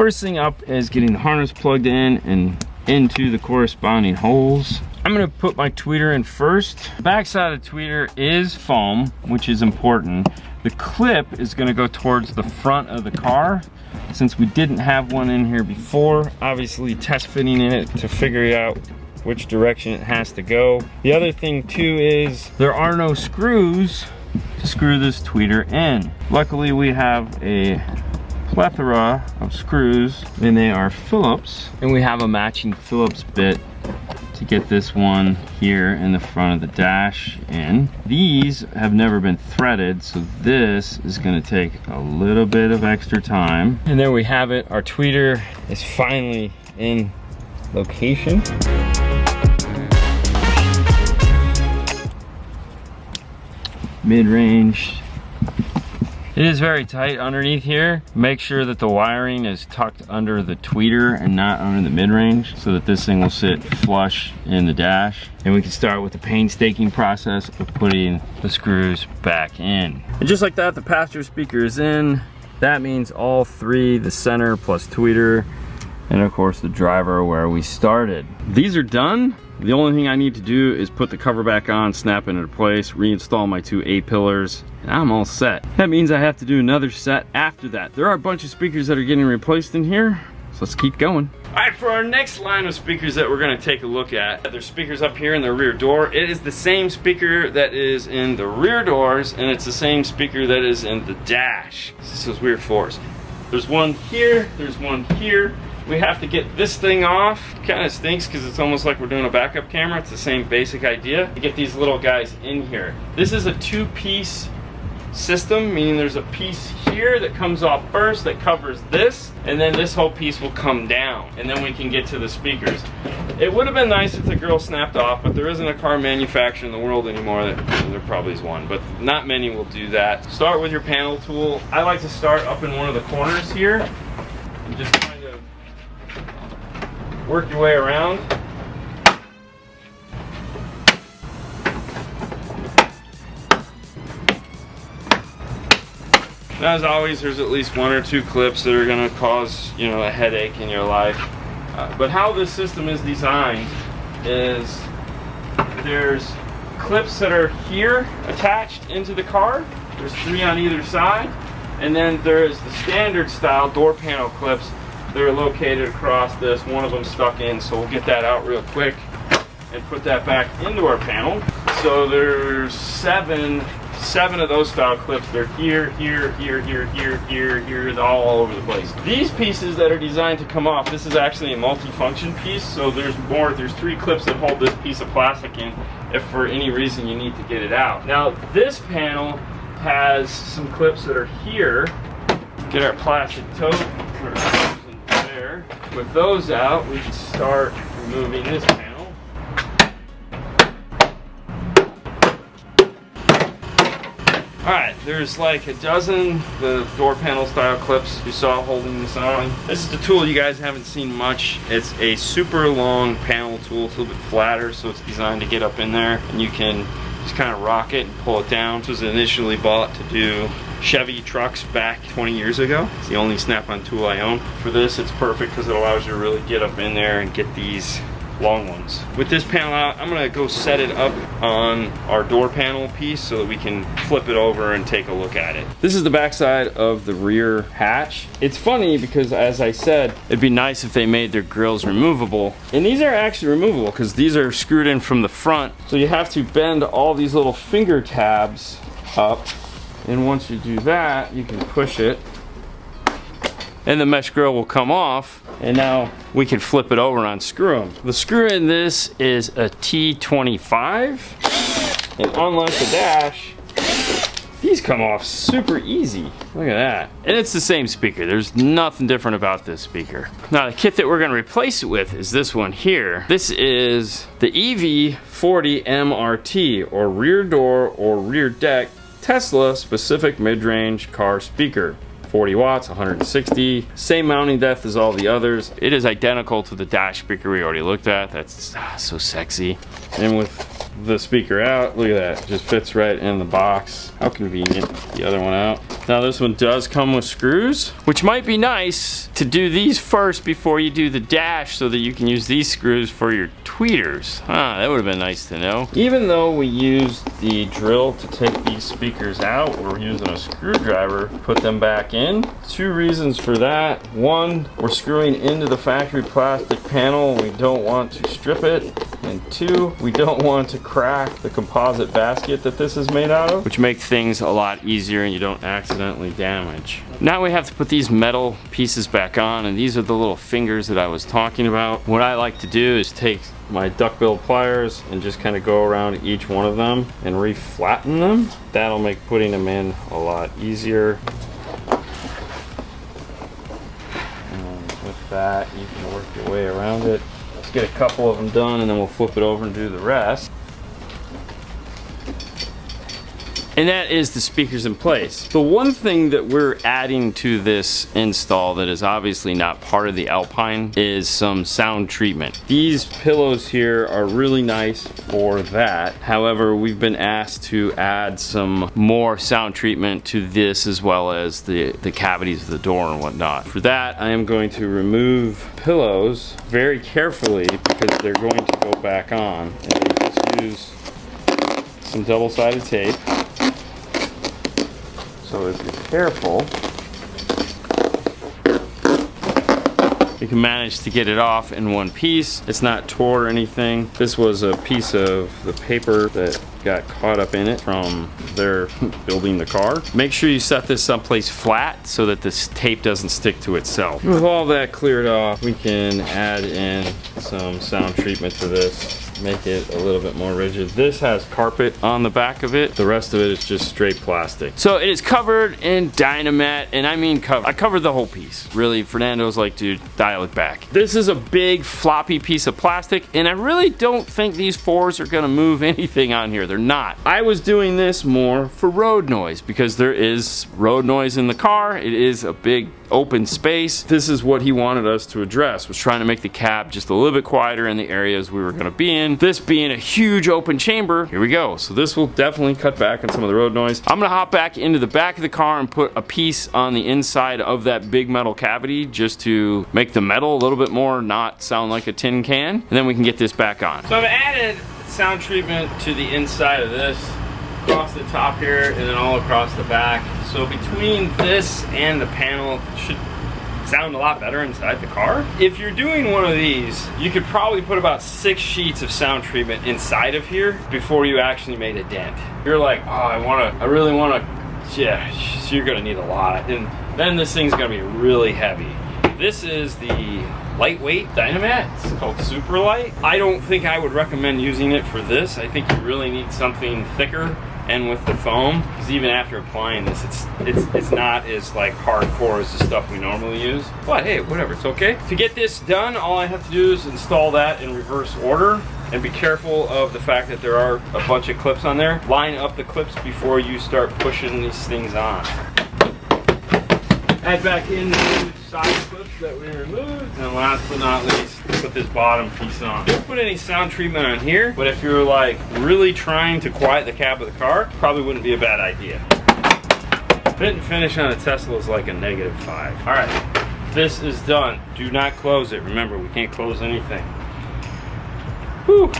First thing up is getting the harness plugged in and into the corresponding holes. I'm gonna put my tweeter in first. The back side of the tweeter is foam, which is important. The clip is gonna go towards the front of the car. Since we didn't have one in here before, obviously test fitting it to figure out which direction it has to go. The other thing too is there are no screws to screw this tweeter in. Luckily we have a plethora of screws and they are Phillips, and we have a matching Phillips bit to get this one here in the front of the dash in. These have never been threaded, so this is going to take a little bit of extra time. And there we have it. Our tweeter is finally in location. Mid-range. It is very tight underneath here. Make sure that the wiring is tucked under the tweeter and not under the mid-range so that this thing will sit flush in the dash. And we can start with the painstaking process of putting the screws back in. And just like that, the passenger speaker is in. That means all three, the center plus tweeter, and of course the driver where we started. These are done. The only thing I need to do is put the cover back on, snap it into place, reinstall my two A-pillars, and I'm all set. That means I have to do another set after that. There are a bunch of speakers that are getting replaced in here, so let's keep going. All right, for our next line of speakers that we're gonna take a look at, there's speakers up here in the rear door. It is the same speaker that is in the rear doors, and it's the same speaker that is in the dash. This is weird force. There's one here, there's one here. We have to get this thing off. Kind of stinks because it's almost like we're doing a backup camera. It's the same basic idea. To get these little guys in here. This is a two-piece system, meaning there's a piece here that comes off first that covers this, and then this whole piece will come down, and then we can get to the speakers. It would have been nice if the grill snapped off, but there isn't a car manufacturer in the world anymore. There probably is one, but not many will do that. Start with your panel tool. I like to start up in one of the corners here and just kind of work your way around. Now, as always, there's at least one or two clips that are going to cause, you know, a headache in your life. But how this system is designed is there's clips that are here attached into the car. There's three on either side. And then there's the standard style door panel clips. They're located across this. One of them stuck in, so we'll get that out real quick and put that back into our panel. So there's seven of those style clips. They're here, here, all over the place. These pieces that are designed to come off, this is actually a multi-function piece, so there's three clips that hold this piece of plastic in if for any reason you need to get it out. Now, this panel has some clips that are here. Get our plastic tote. With those out, we can start removing this panel. Alright, there's like a dozen the door panel style clips you saw holding this on. This is the tool you guys haven't seen much. It's a super long panel tool. It's a little bit flatter, so it's designed to get up in there, and you can just kind of rock it and pull it down. This was initially bought to do Chevy trucks back 20 years ago. It's the only snap-on tool I own. For this, it's perfect because it allows you to really get up in there and get these long ones. With this panel out, I'm gonna go set it up on our door panel piece so that we can flip it over and take a look at it. This is the backside of the rear hatch. It's funny because, as I said, it'd be nice if they made their grills removable. And these are actually removable because these are screwed in from the front. So you have to bend all these little finger tabs up. And once you do that, you can push it and the mesh grill will come off, and now we can flip it over and unscrew them. The screw in this is a T25, and unlike the dash, these come off super easy. Look at that. And it's the same speaker. There's nothing different about this speaker. Now, the kit that we're gonna replace it with is this one here. This is the EV40 MRT, or rear door or rear deck Tesla specific mid-range car speaker. 40 watts, 160, same mounting depth as all the others. It is identical to the dash speaker we already looked at. That's so sexy. And with the speaker out. Look at that, just fits right in the box. How convenient. The other one out. Now this one does come with screws, which might be nice to do these first before you do the dash so that you can use these screws for your tweeters. That would have been nice to know. Even though we used the drill to take these speakers out, we're using a screwdriver to put them back in. Two reasons for that. One, we're screwing into the factory plastic panel. We don't want to strip it. And two, we don't want to crack the composite basket that this is made out of, which makes things a lot easier and you don't accidentally damage. Now we have to put these metal pieces back on, and these are the little fingers that I was talking about. What I like to do is take my duckbill pliers and just kind of go around each one of them and re-flatten them. That'll make putting them in a lot easier. And with that, you can work your way around it. Let's get a couple of them done and then we'll flip it over and do the rest. And that is the speakers in place. The one thing that we're adding to this install that is obviously not part of the Alpine is some sound treatment. These pillows here are really nice for that. However, we've been asked to add some more sound treatment to this as well as the cavities of the door and whatnot. For that, I am going to remove pillows very carefully because they're going to go back on. And we just use some double-sided tape. So if you're careful, you can manage to get it off in one piece. It's not tore or anything. This was a piece of the paper that got caught up in it from their building the car. Make sure you set this someplace flat so that this tape doesn't stick to itself. With all that cleared off, we can add in some sound treatment to this. Make it a little bit more rigid. This has carpet on the back of it. The rest of it is just straight plastic. So it is covered in Dynamat, and I mean covered. I covered the whole piece. Really, Fernando's like, dude, dial it back. This is a big floppy piece of plastic, and I really don't think these fours are gonna move anything on here. They're not. I was doing this more for road noise because there is road noise in the car. It is a big open space. This is what he wanted us to address, was trying to make the cab just a little bit quieter in the areas we were gonna be in. This being a huge open chamber, here we go. So this will definitely cut back on some of the road noise. I'm gonna hop back into the back of the car and put a piece on the inside of that big metal cavity just to make the metal a little bit more not sound like a tin can, and then we can get this back on. So I've added sound treatment to the inside of this, across the top here, and then all across the back. So between this and the panel, it should sound a lot better inside the car. If you're doing one of these, you could probably put about 6 sheets of sound treatment inside of here before you actually made a dent. You're like, oh, I really wanna, yeah, so you're gonna need a lot. And then this thing's gonna be really heavy. This is the lightweight Dynamat. It's called Super Light. I don't think I would recommend using it for this. I think you really need something thicker and with the foam, because even after applying this, it's not as like hardcore as the stuff we normally use. But hey, whatever, it's okay. To get this done, all I have to do is install that in reverse order. And be careful of the fact that there are a bunch of clips on there. Line up the clips before you start pushing these things on. Add back in the side clips that we removed. And last but not least, put this bottom piece on. Don't put any sound treatment on here, but if you're like really trying to quiet the cab of the car, probably wouldn't be a bad idea. Fit and finish on a Tesla is like a -5. All right, this is done. Do not close it. Remember, we can't close anything. Whew.